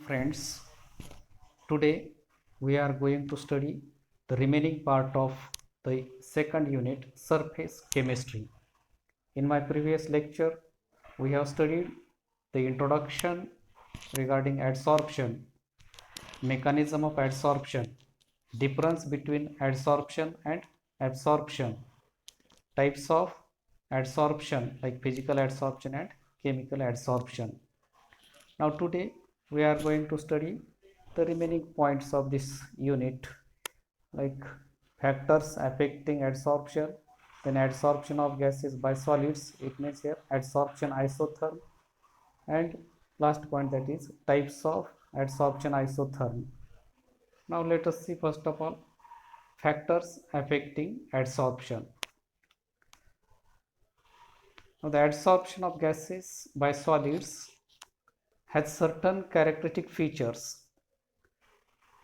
friends, today we are going to study the remaining part of the second unit, surface chemistry. In my previous lecture, we have studied the introduction regarding adsorption, mechanism of adsorption, difference between adsorption and absorption, types of adsorption like physical adsorption and chemical adsorption. Now today we are going to study the remaining points of this unit, like factors affecting adsorption, then adsorption of gases by solids, it means here adsorption isotherm, and last point, that is types of adsorption isotherm. Now let us see first of all factors affecting adsorption. Now the adsorption of gases by solids has certain characteristic features.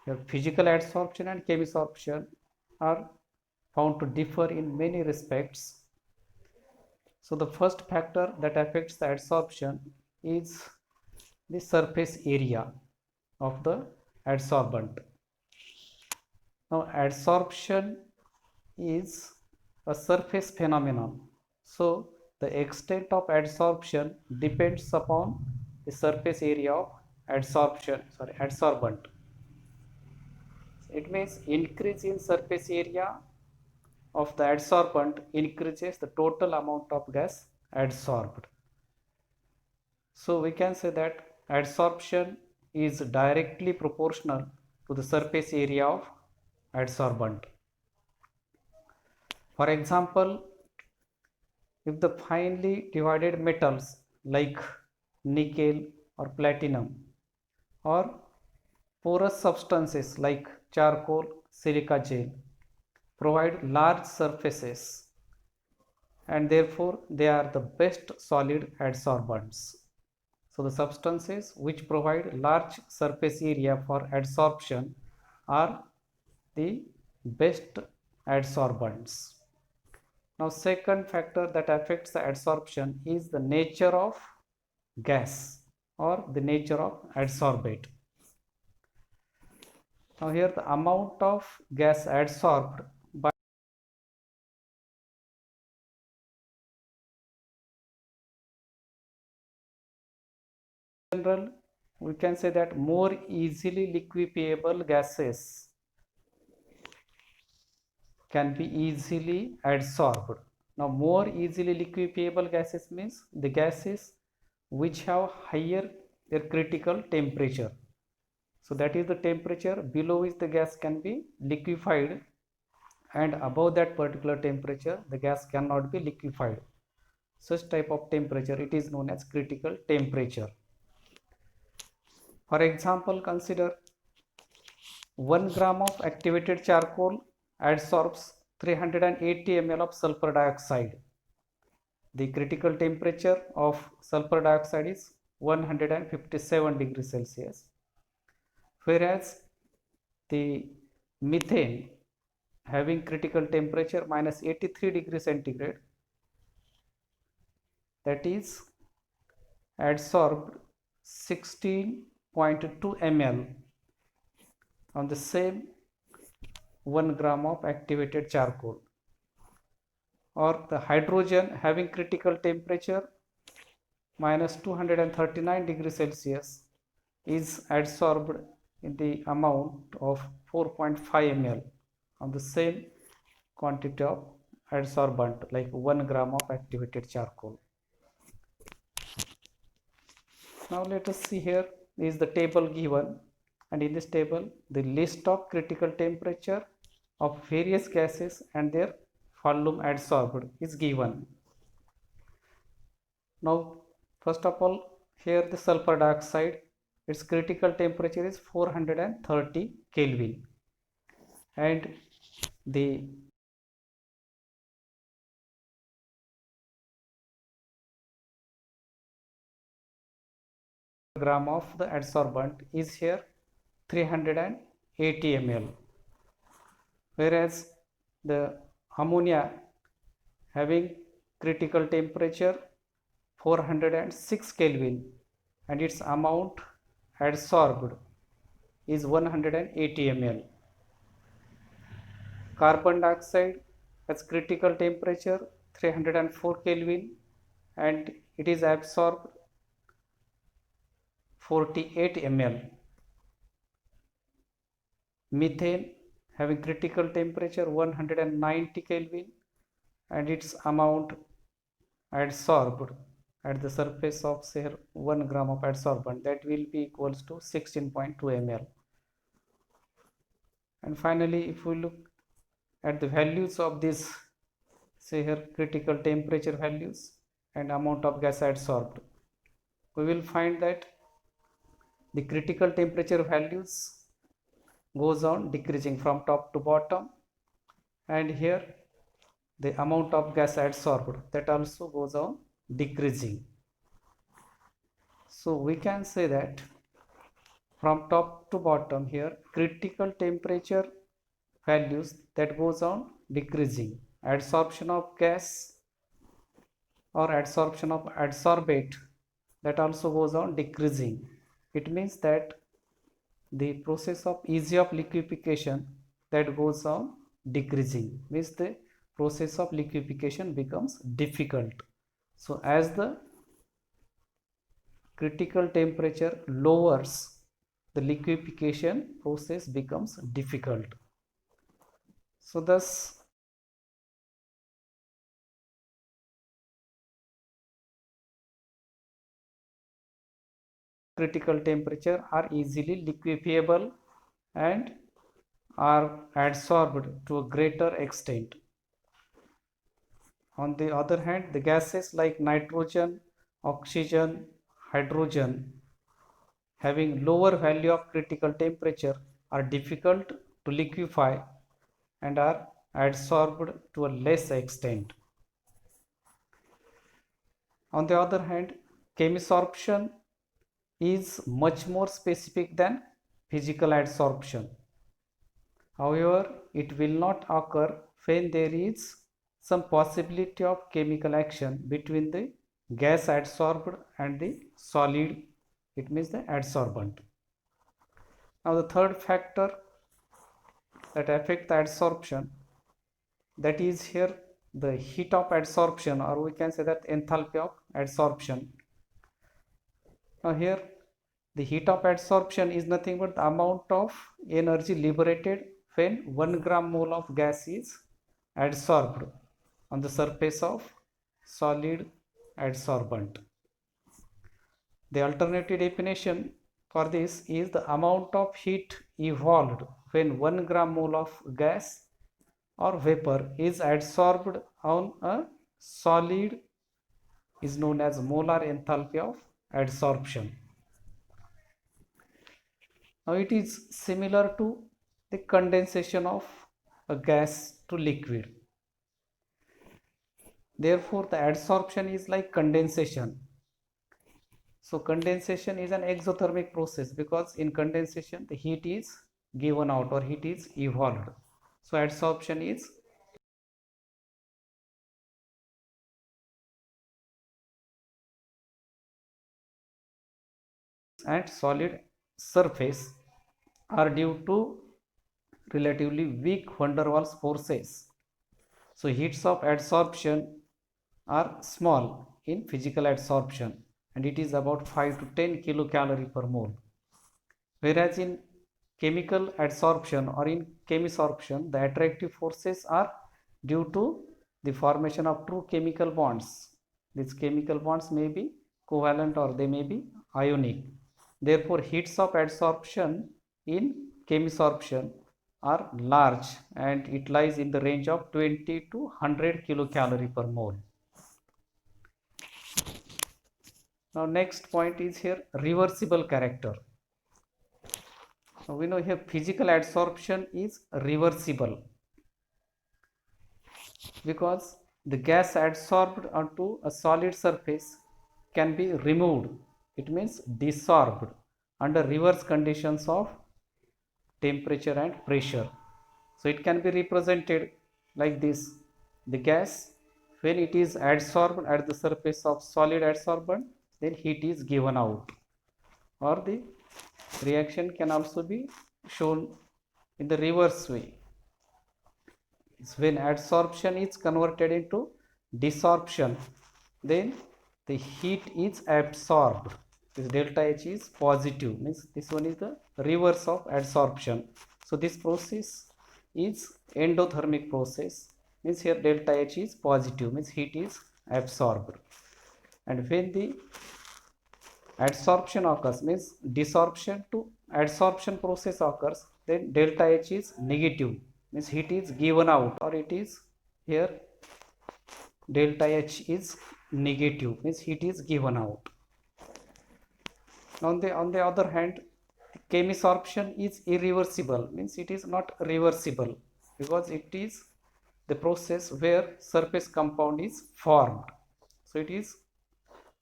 Your physical adsorption and chemisorption are found to differ in many respects. So the first factor that affects the adsorption is the surface area of the adsorbent. Now adsorption is a surface phenomenon. So the extent of adsorption depends upon the surface area of adsorbent. It means increase in surface area of the adsorbent increases the total amount of gas adsorbed. So we can say that adsorption is directly proportional to the surface area of adsorbent. For example, if the finely divided metals like nickel or platinum or porous substances like charcoal, silica gel provide large surfaces and therefore they are the best solid adsorbents. So the substances which provide large surface area for adsorption are the best adsorbents. Now second factor that affects the adsorption is the nature of gas or the nature of adsorbate. Now here the amount of gas adsorbed by general, we can say that more easily liquefiable gases can be easily adsorbed. Now more easily liquefiable gases means the gases which have higher their critical temperature. So that is the temperature below which the gas can be liquefied, and above that particular temperature the gas cannot be liquefied. Such type of temperature, it is known as critical temperature. For example, consider 1 gram of activated charcoal adsorbs 380 ml of sulfur dioxide. The critical temperature of sulfur dioxide is 157 degrees Celsius, whereas the methane having critical temperature minus 83 degrees centigrade, that is adsorbed 16.2 ml on the same 1 gram of activated charcoal. Or the hydrogen having critical temperature minus 239 degrees Celsius is adsorbed in the amount of 4.5 ml on the same quantity of adsorbent like 1 gram of activated charcoal. Now let us see, here is the table given, and in this table the list of critical temperature of various gases and their volume adsorbed is given. Now first of all, here the sulfur dioxide, its critical temperature is 430 Kelvin, and the gram of the adsorbent is here 380 ml, whereas the ammonia having critical temperature 406 Kelvin and its amount adsorbed is 180 ml. Carbon dioxide has critical temperature 304 Kelvin and it is absorbed 48 ml. Methane having critical temperature 190 Kelvin and its amount adsorbed at the surface of say 1 gram of adsorbent, that will be equals to 16.2 ml. And finally, if we look at the values of this, say here critical temperature values and amount of gas adsorbed, we will find that the critical temperature values goes on decreasing from top to bottom, and here the amount of gas adsorbed, that also goes on decreasing. So we can say that from top to bottom here critical temperature values that goes on decreasing, adsorption of gas or adsorption of adsorbate that also goes on decreasing. It means that the process of ease of liquefaction that goes on decreasing, means the process of liquefaction becomes difficult. So as the critical temperature lowers, the liquefaction process becomes difficult. So thus critical temperature are easily liquefiable and are adsorbed to a greater extent. On the other hand, the gases like nitrogen, oxygen, hydrogen having lower value of critical temperature are difficult to liquefy and are adsorbed to a less extent. On the other hand, chemisorption is much more specific than physical adsorption. However, it will not occur when there is some possibility of chemical action between the gas adsorbed and the solid, it means the adsorbent. Now the third factor that affect the adsorption, that is here the heat of adsorption, or we can say that enthalpy of adsorption. Now here the heat of adsorption is nothing but the amount of energy liberated when 1 gram mole of gas is adsorbed on the surface of solid adsorbent. The alternative definition for this is the amount of heat evolved when 1 gram mole of gas or vapor is adsorbed on a solid is known as molar enthalpy of adsorption. Now it is similar to the condensation of a gas to liquid. Therefore, the adsorption is like condensation. So condensation is an exothermic process because in condensation the heat is given out or heat is evolved. So adsorption is at solid surface are due to relatively weak van der Waals forces. So heats of adsorption are small in physical adsorption and it is about 5 to 10 kilocalorie per mole. Whereas in chemical adsorption or in chemisorption, the attractive forces are due to the formation of two chemical bonds. These chemical bonds may be covalent or they may be ionic. Therefore, heats of adsorption in chemisorption are large and it lies in the range of 20 to 100 kilocalorie per mole. Now next point is here reversible character. Now we know here physical adsorption is reversible because the gas adsorbed onto a solid surface can be removed, it means desorbed under reverse conditions of temperature and pressure. So it can be represented like this: the gas, when it is adsorbed at the surface of solid adsorbent, then heat is given out, or the Reaction can also be shown in the reverse way. It's when adsorption is converted into desorption, then the heat is absorbed. This delta H is positive, means this one is the reverse of adsorption. So this process is endothermic process, means here delta H is positive, means heat is absorbed. And when the adsorption occurs, means desorption to adsorption process occurs, then delta H is negative, means heat is given out, or it is here delta H is negative, means heat is given out. On the other hand, chemisorption is irreversible, means it is not reversible, because it is the process where surface compound is formed. So it is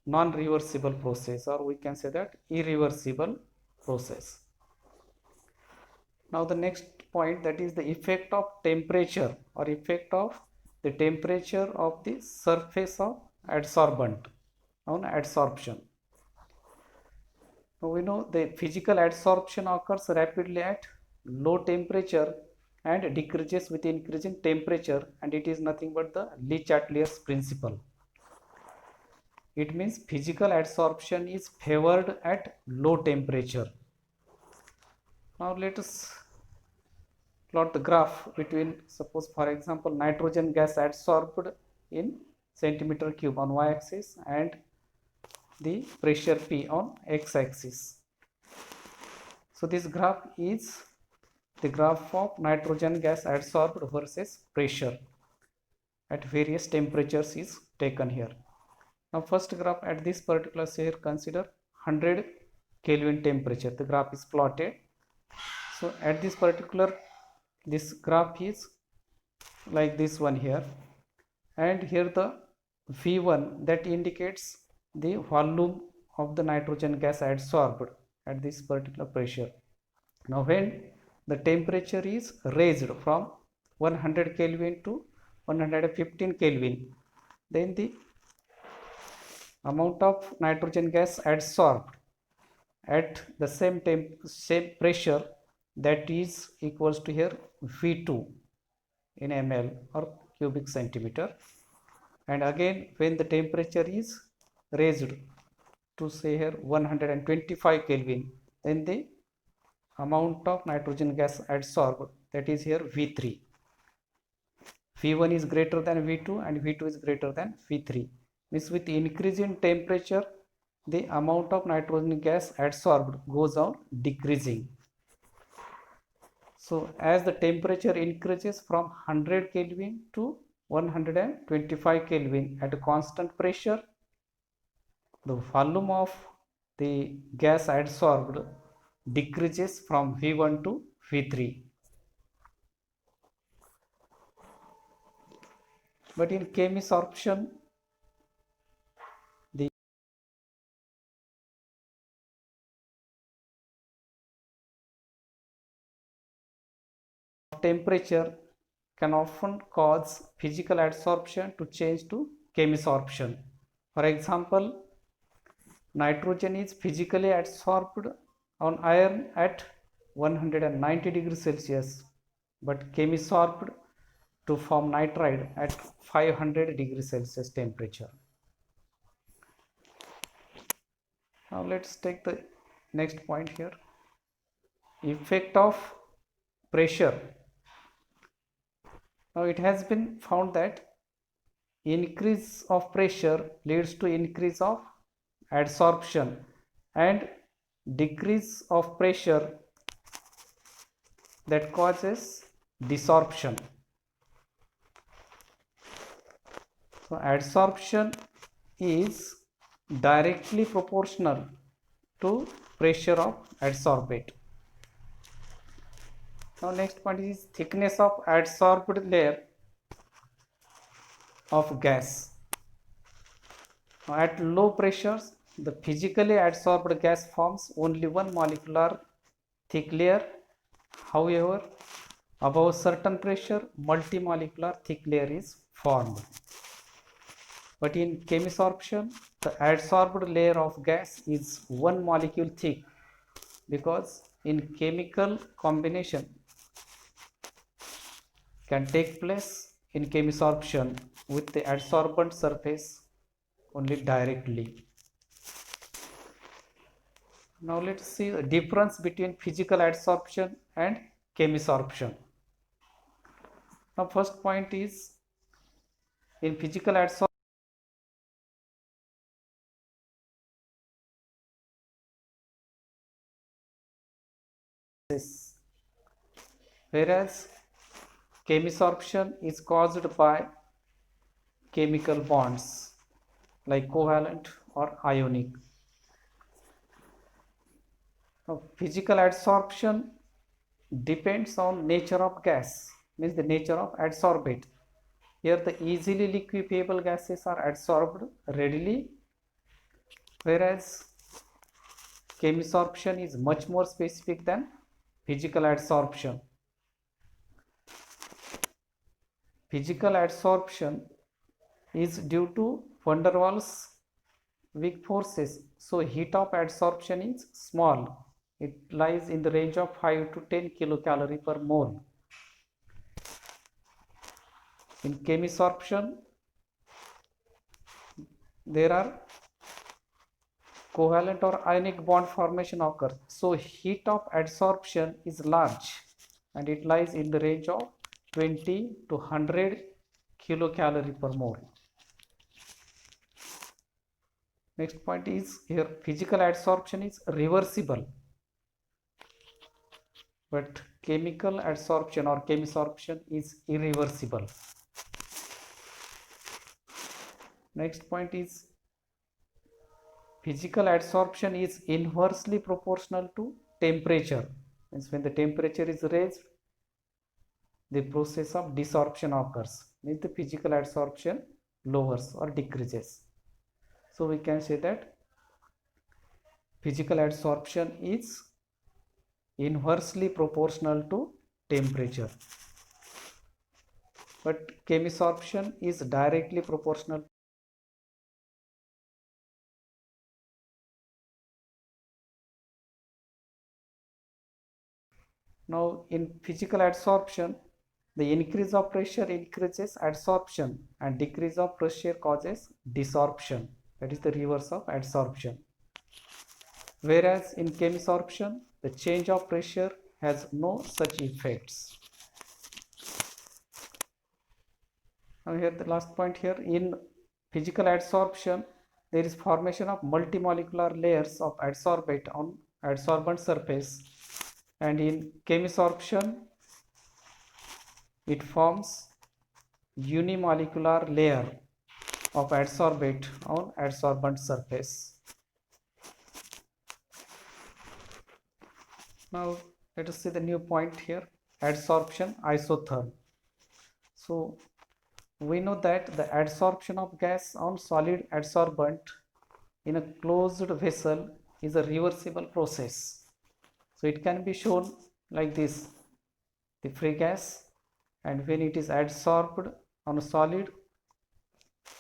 non-reversible process, or we can say that irreversible process. Now the next point, that is the effect of temperature, or effect of the temperature of the surface of adsorbent on adsorption. Now we know the physical adsorption occurs rapidly at low temperature and decreases with increasing temperature, and it is nothing but the Le Chatelier's principle. It means physical adsorption is favored at low temperature. Now let us plot the graph between, suppose for example, nitrogen gas adsorbed in centimeter cube on y-axis and the pressure P on x-axis. So this graph is the graph of nitrogen gas adsorbed versus pressure at various temperatures is taken here. Now first graph at this particular, say here consider 100 Kelvin temperature, the graph is plotted. So at this particular, this graph is like this one here, and here the V1 that indicates the volume of the nitrogen gas adsorbed at this particular pressure. Now when the temperature is raised from 100 Kelvin to 115 Kelvin, then the amount of nitrogen gas adsorbed at the same pressure, that is equals to here V2 in ml or cubic centimeter. And again when the temperature is raised to say here 125 Kelvin, then the amount of nitrogen gas adsorbed, that is here V3. V1 is greater than V2 and V2 is greater than V3. Means with increase in temperature, the amount of nitrogen gas adsorbed goes on decreasing. So as the temperature increases from 100 Kelvin to 125 Kelvin at a constant pressure, the volume of the gas adsorbed decreases from V1 to V3. But in chemisorption, the temperature can often cause physical adsorption to change to chemisorption. For example, nitrogen is physically adsorbed on iron at 190 degrees Celsius, but chemisorbed to form nitride at 500 degrees Celsius temperature. Now let's take the next point here. Effect of pressure. Now it has been found that increase of pressure leads to increase of adsorption, and decrease of pressure that causes desorption. So adsorption is directly proportional to pressure of adsorbate. Now next point is thickness of adsorbed layer of gas. Now at low pressures, the physically adsorbed gas forms only one molecular thick layer. However, above certain pressure, multimolecular thick layer is formed. But in chemisorption, the adsorbed layer of gas is one molecule thick, because in chemical combination can take place in chemisorption with the adsorbent surface only directly. Now let's see the difference between physical adsorption and chemisorption. Now first point is, in physical adsorption, whereas chemisorption is caused by chemical bonds like covalent or ionic. Now, physical adsorption depends on nature of gas, means the nature of adsorbate. Here the easily liquefiable gases are adsorbed readily, whereas chemisorption is much more specific than physical adsorption. Physical adsorption is due to van der Waals weak forces, so heat of adsorption is small. It lies in the range of 5 to 10 kilocalorie per mole. In chemisorption, there are covalent or ionic bond formation occurs, so heat of adsorption is large and it lies in the range of 20 to 100 kilocalorie per mole. Next point is, here physical adsorption is reversible, but chemical adsorption or chemisorption is irreversible. Next point is, physical adsorption is inversely proportional to temperature. Means when the temperature is raised, the process of desorption occurs. Means the physical adsorption lowers or decreases. So we can say that physical adsorption is inversely proportional to temperature, but chemisorption is directly proportional. Now in physical adsorption, the increase of pressure increases adsorption and decrease of pressure causes desorption. That is the reverse of adsorption. Whereas in chemisorption, the change of pressure has no such effects. Now here the last point here, in physical adsorption, there is formation of multimolecular layers of adsorbate on adsorbent surface, and in chemisorption it forms unimolecular layer of adsorbate on adsorbent surface. Now let us see the new point here, adsorption isotherm. So we know that the adsorption of gas on solid adsorbent in a closed vessel is a reversible process. So it can be shown like this: the free gas, and when it is adsorbed on a solid,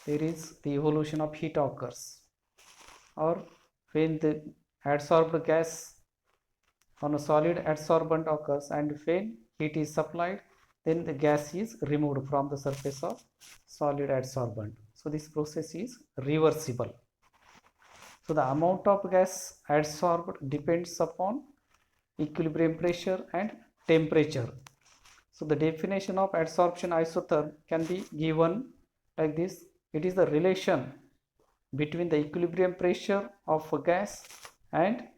there is the evolution of heat occurs. Or when the adsorbed gas on a solid adsorbent occurs and when heat is supplied, then the gas is removed from the surface of solid adsorbent. So this process is reversible. So the amount of gas adsorbed depends upon equilibrium pressure and temperature. So the definition of adsorption isotherm can be given like this: it is the relation between the equilibrium pressure of a gas and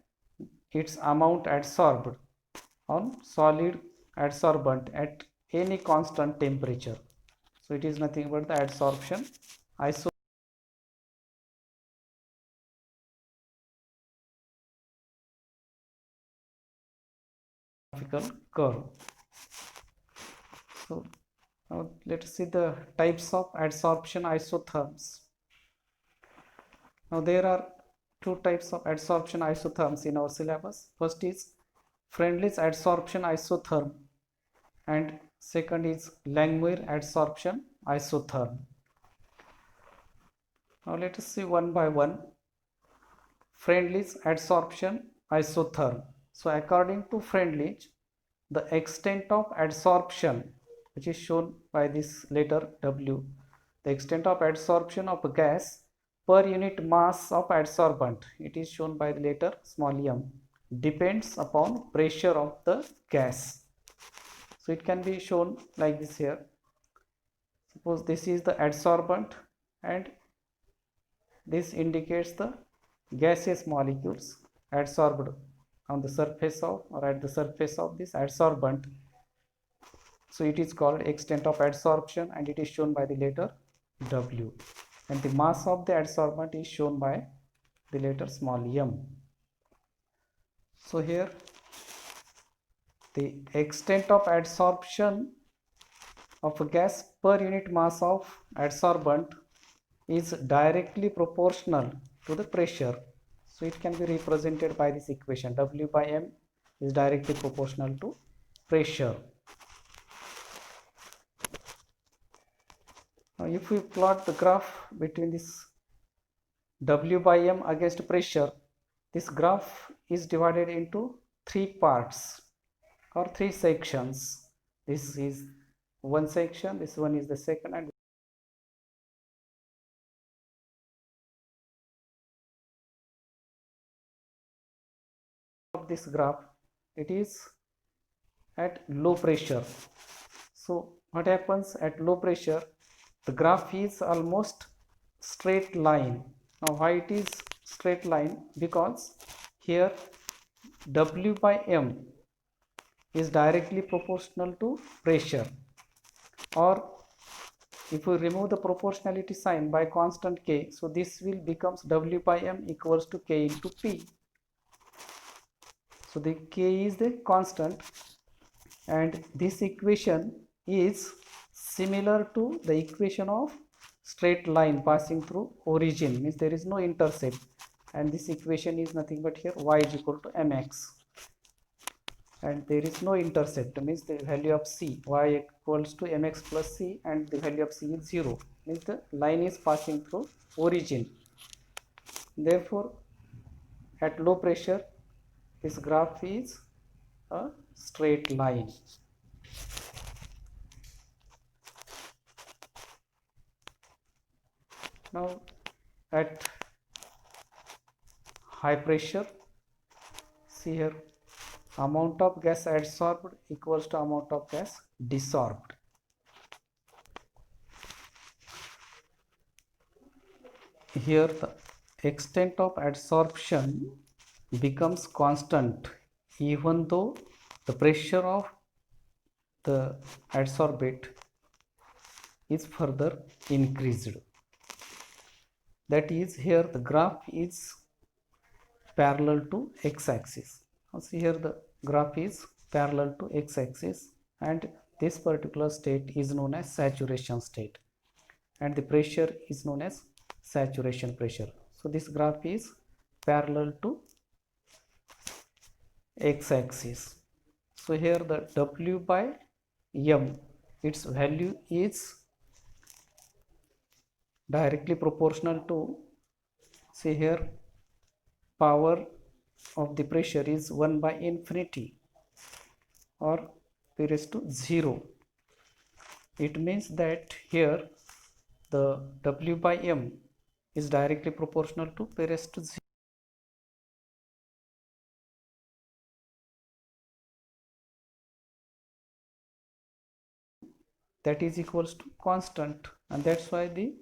its amount adsorbed on solid adsorbent at any constant temperature. So it is nothing but the adsorption isotherm curve. So now let us see the types of adsorption isotherms. Now there are two types of adsorption isotherms in our syllabus. First is Freundlich adsorption isotherm and second is Langmuir adsorption isotherm. Now let us see one by one. Freundlich adsorption isotherm. So according to Freundlich, the extent of adsorption, which is shown by this letter W, the extent of adsorption of a gas per unit mass of adsorbent, it is shown by the letter small m, depends upon pressure of the gas. So it can be shown like this here. Suppose this is the adsorbent and this indicates the gaseous molecules adsorbed on the surface of or at the surface of this adsorbent. So it is called extent of adsorption and it is shown by the letter W, and the mass of the adsorbent is shown by the letter small m. So here the extent of adsorption of a gas per unit mass of adsorbent is directly proportional to the pressure. So it can be represented by this equation. W by m is directly proportional to pressure. Now if we plot the graph between this W by m against pressure, this graph is divided into three parts or three sections. This is one section, this one is the second, and of this graph it is at low pressure. So what happens at low pressure? The graph is almost straight line. Now why it is straight line? Because here W by m is directly proportional to pressure, or if we remove the proportionality sign by constant k, so this will becomes W by m equals to k into P. So the k is the constant, and this equation is similar to the equation of straight line passing through origin, means there is no intercept, and this equation is nothing but here y is equal to mx, and there is no intercept, means the value of c, y equals to mx plus c, and the value of c is 0, means the line is passing through origin. Therefore at low pressure this graph is a straight line. Now at high pressure, see here, amount of gas adsorbed equals to amount of gas desorbed. Here the extent of adsorption becomes constant even though the pressure of the adsorbate is further increased. That is, here the graph is parallel to x-axis. See here the graph is parallel to x-axis, and this particular state is known as saturation state, and the pressure is known as saturation pressure. So this graph is parallel to x-axis. So here the W by m, its value is directly proportional to, see here, power of the pressure is 1 by infinity or p raised to 0. It means that here the W by m is directly proportional to p raised to 0. That is equals to constant, and that's why the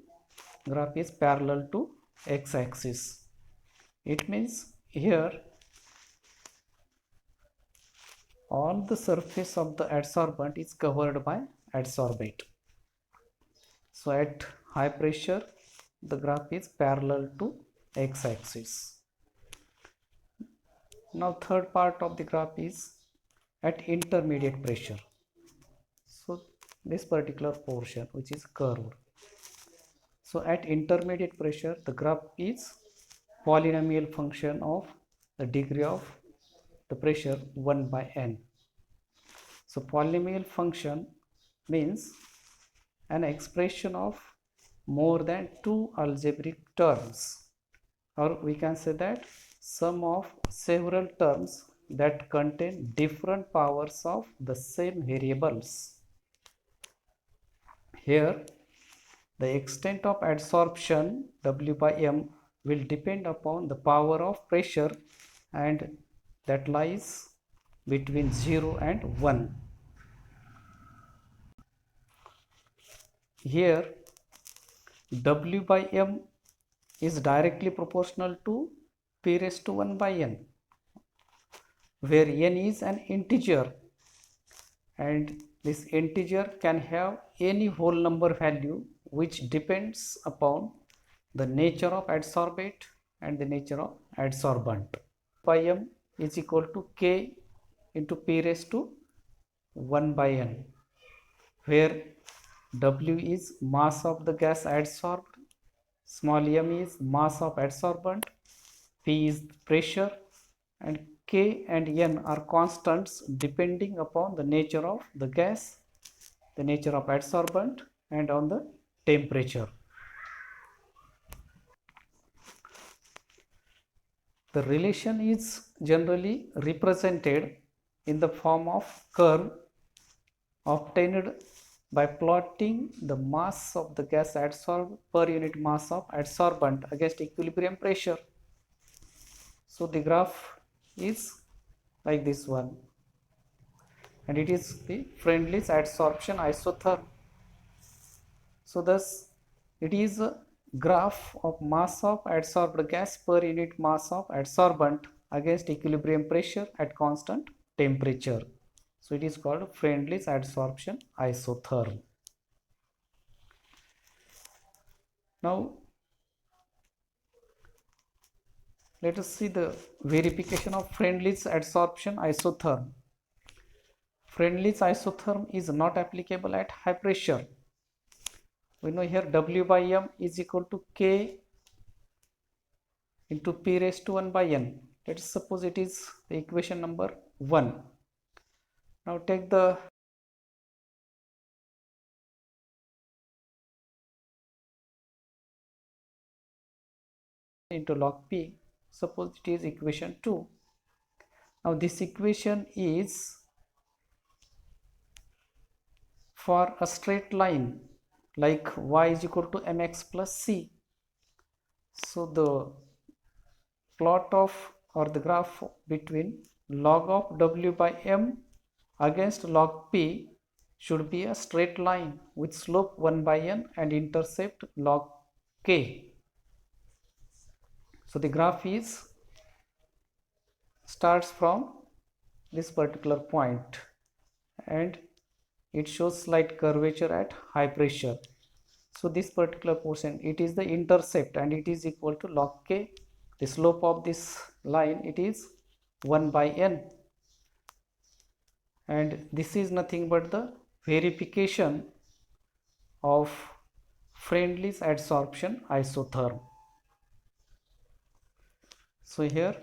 graph is parallel to x-axis. It means here all the surface of the adsorbent is covered by adsorbate. So at high pressure the graph is parallel to x-axis. Now third part of the graph is at intermediate pressure. So this particular portion which is curved. So at intermediate pressure the graph is polynomial function of the degree of the pressure 1 by n. So polynomial function means an expression of more than two algebraic terms, or we can say that sum of several terms that contain different powers of the same variables. Here, the extent of adsorption W by M will depend upon the power of pressure, and that lies between 0 and 1. Here, W by M is directly proportional to P raised to 1 by N, where N is an integer, and this integer can have any whole number value which depends upon the nature of adsorbate and the nature of adsorbent. Pi m is equal to K into P raised to 1 by N, where W is mass of the gas adsorbed, small m is mass of adsorbent, P is pressure, and K and N are constants depending upon the nature of the gas, the nature of adsorbent, and on the temperature. The relation is generally represented in the form of curve obtained by plotting the mass of the gas adsorbed per unit mass of adsorbent against equilibrium pressure. So the graph is like this one, and it is the Freundlich adsorption isotherm. So thus it is a graph of mass of adsorbed gas per unit mass of adsorbent against equilibrium pressure at constant temperature. So it is called Freundlich adsorption isotherm. Now let us see the verification of Freundlich adsorption isotherm. Freundlich isotherm is not applicable at high pressure. We know here W by M is equal to K into P raised to 1 by N. Let us suppose it is the equation number 1. Now take the into log P. Suppose it is equation 2. Now this equation is for a straight line like y is equal to mx plus c. So the plot of or the graph between log of W by M against log P should be a straight line with slope 1 by N and intercept log K. So the graph is starts from this particular point and it shows slight curvature at high pressure. So this particular portion, it is the intercept and it is equal to log K. The slope of this line, it is 1 by N, and this is nothing but the verification of Freundlich adsorption isotherm. So here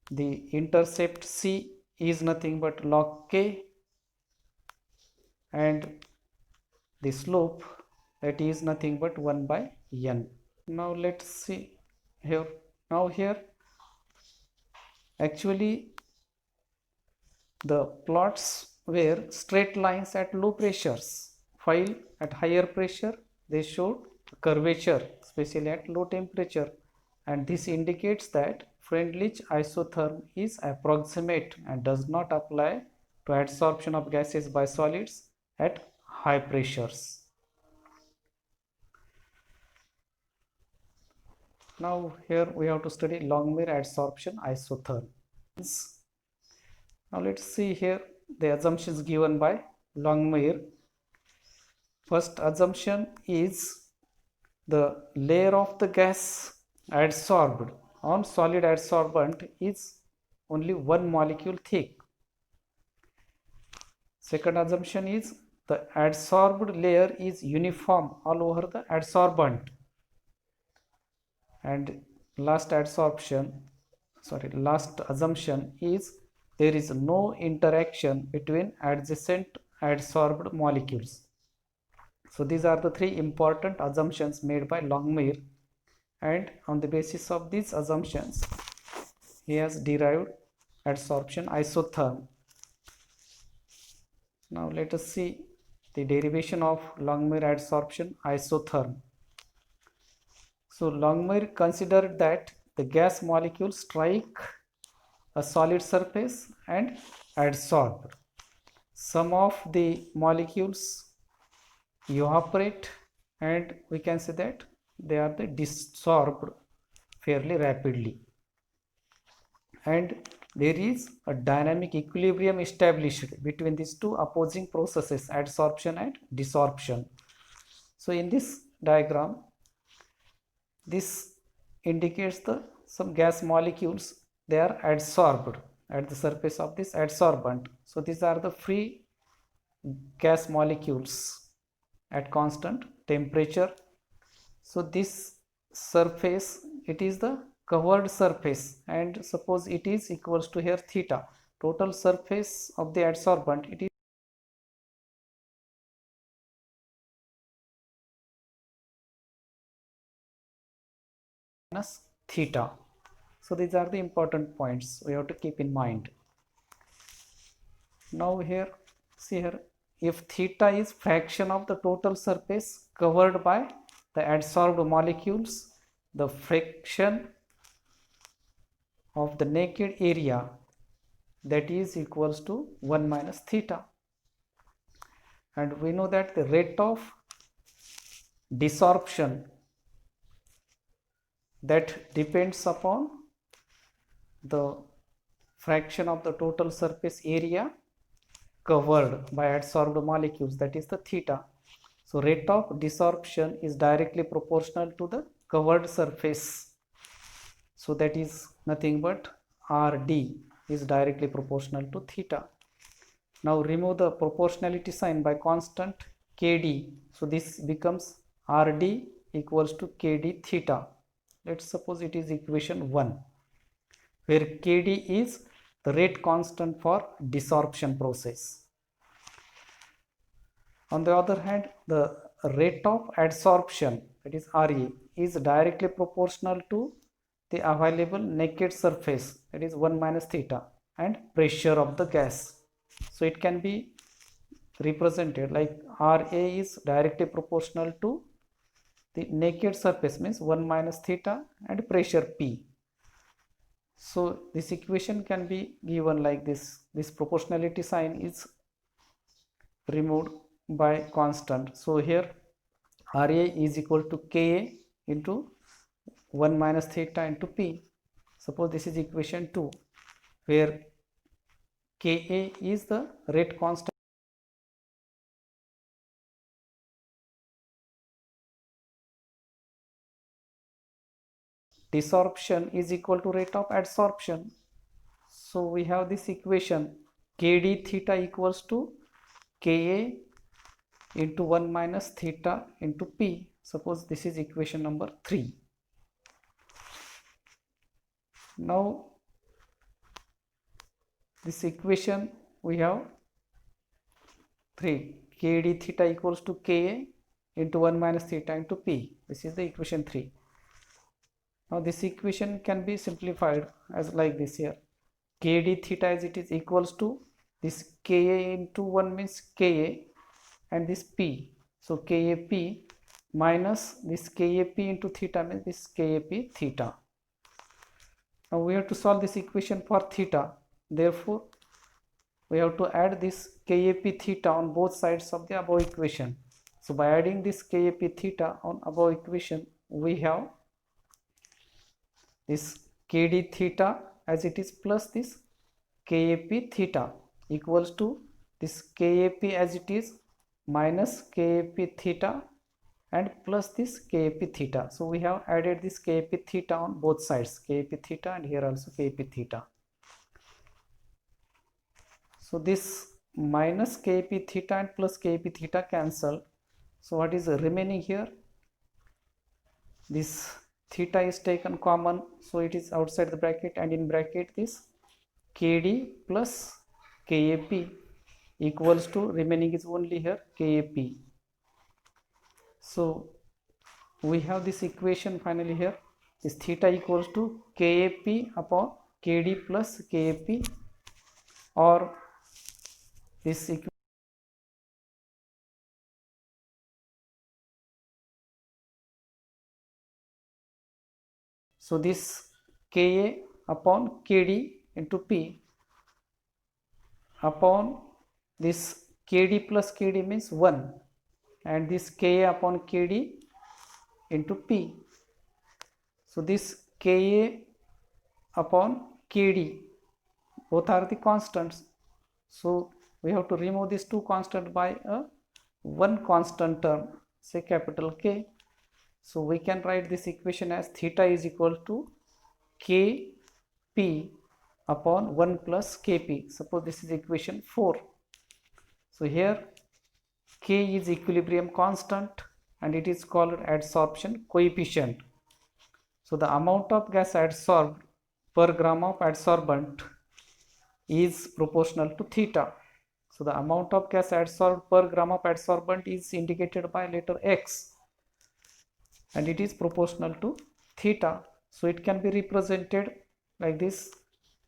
the intercept C is nothing but log K, and the slope, that is nothing but 1 by N. Now let's see here. Now here actually the plots were straight lines at low pressures, while at higher pressure they showed curvature, especially at low temperature, and this indicates that Freundlich isotherm is approximate and does not apply to adsorption of gases by solids at high pressures. Now here we have to study Longmire adsorption isotherm. Now let's see here the assumptions given by Longmire. First assumption is the layer of the gas adsorbed on solid adsorbent is only one molecule thick. Second assumption is the adsorbed layer is uniform all over the adsorbent. And last assumption is there is no interaction between adjacent adsorbed molecules. So these are the three important assumptions made by Longmire, and on the basis of these assumptions he has derived adsorption isotherm. Now let us see the derivation of Longmire adsorption isotherm. So Longmire considered that the gas molecules strike a solid surface and adsorb. Some of the molecules evaporate, and we can say that they are desorbed fairly rapidly, and there is a dynamic equilibrium established between these two opposing processes, adsorption and desorption. So in this diagram, this indicates some gas molecules, they are adsorbed at the surface of this adsorbent. So these are the free gas molecules at constant temperature. So this surface, it is the covered surface, and suppose it is equals to here theta, total surface of the adsorbent, it is minus theta. So these are the important points we have to keep in mind. Now here, see here, if theta is fraction of the total surface covered by the adsorbed molecules, the fraction of the naked area, that is equals to 1 minus theta. And we know that the rate of desorption, that depends upon the fraction of the total surface area covered by adsorbed molecules, that is the theta. So rate of desorption is directly proportional to the covered surface. So that is nothing but RD is directly proportional to theta. Now remove the proportionality sign by constant KD. So this becomes RD equals to KD theta. Let's suppose it is equation 1, where KD is the rate constant for desorption process. On the other hand, the rate of adsorption, that is RE, is directly proportional to the available naked surface, that is 1 minus theta, and pressure of the gas. So it can be represented like RA is directly proportional to the naked surface, means 1 minus theta, and pressure P. So this equation can be given like this. This proportionality sign is removed by constant. So here RA is equal to Ka into 1 minus theta into P. Suppose this is equation 2, where Ka is the rate constant desorption is equal to rate of adsorption. So we have this equation Kd theta equals to Ka into 1 minus theta into P. Suppose this is equation number 3. Now this equation we have 3, Kd theta equals to Ka into 1 minus theta into P. This is the equation 3. Now this equation can be simplified as like this here. Kd theta as it is equals to this Ka into 1 means Ka, and this P. So Kap minus this Kap into theta means this Kap theta. Now we have to solve this equation for theta. Therefore, we have to add this Kap theta on both sides of the above equation. So by adding this Kap theta on above equation, we have this Kd theta as it is plus this Kap theta equals to this Kap as it is minus Kap theta and plus this Kap theta. So we have added this Kap theta on both sides, Kap theta and here also Kap theta. So this minus Kap theta and plus Kap theta cancel. So what is remaining here? This theta is taken common, so it is outside the bracket, and in bracket this Kd plus Kap equals to, remaining is only here Kap. So we have this equation finally here, this theta equals to Kap upon Kd plus Kap or this equation. So this Ka upon Kd into P upon this Kd plus Kd means 1, and this Ka upon Kd into P. So this Ka upon Kd, both are the constants. So we have to remove these two constants by a one constant term, say capital K. So we can write this equation as theta is equal to Kp upon 1 plus Kp. Suppose this is equation 4. So here K is equilibrium constant and it is called adsorption coefficient. So the amount of gas adsorbed per gram of adsorbent is proportional to theta. So the amount of gas adsorbed per gram of adsorbent is indicated by letter X and it is proportional to theta. So it can be represented like this: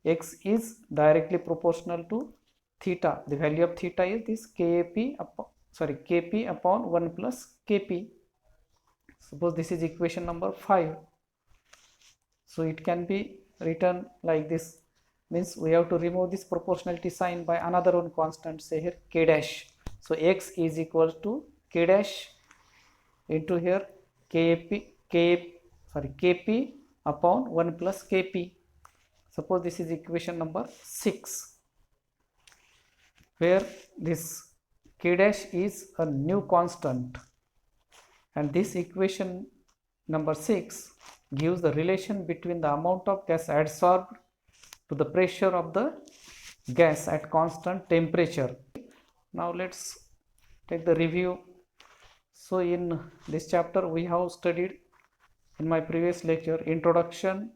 X is directly proportional to theta. The value of theta is this Kp upon 1 plus Kp. Suppose this is equation number 5. So it can be written like this, means we have to remove this proportionality sign by another one constant, say here K dash. So X is equal to K dash into here Kp upon 1 plus Kp. Suppose this is equation number 6, where this K dash is a new constant, and this equation number 6 gives the relation between the amount of gas adsorbed to the pressure of the gas at constant temperature. Now let's take the review. So in this chapter we have studied in my previous lecture introduction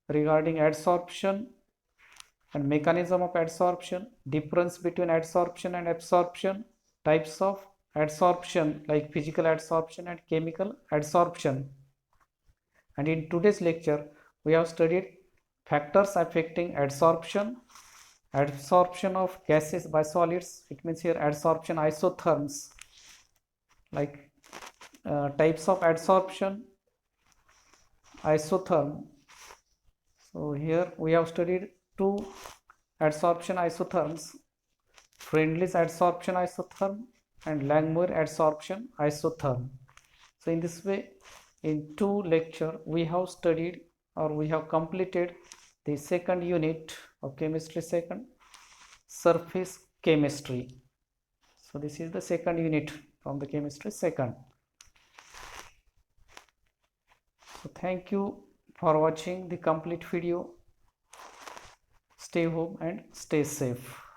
regarding adsorption and mechanism of adsorption, difference between adsorption and absorption, types of adsorption like physical adsorption and chemical adsorption. And in today's lecture we have studied factors affecting adsorption of gases by solids. It means here adsorption isotherms, like types of adsorption isotherm. So here we have studied two adsorption isotherms: Friendly's adsorption isotherm and Langmuir adsorption isotherm. So in this way, in two lecture we have studied, or we have completed, the second unit of chemistry second, surface chemistry. So this is the second unit from the chemistry second. So thank you for watching the complete video. Stay home and stay safe.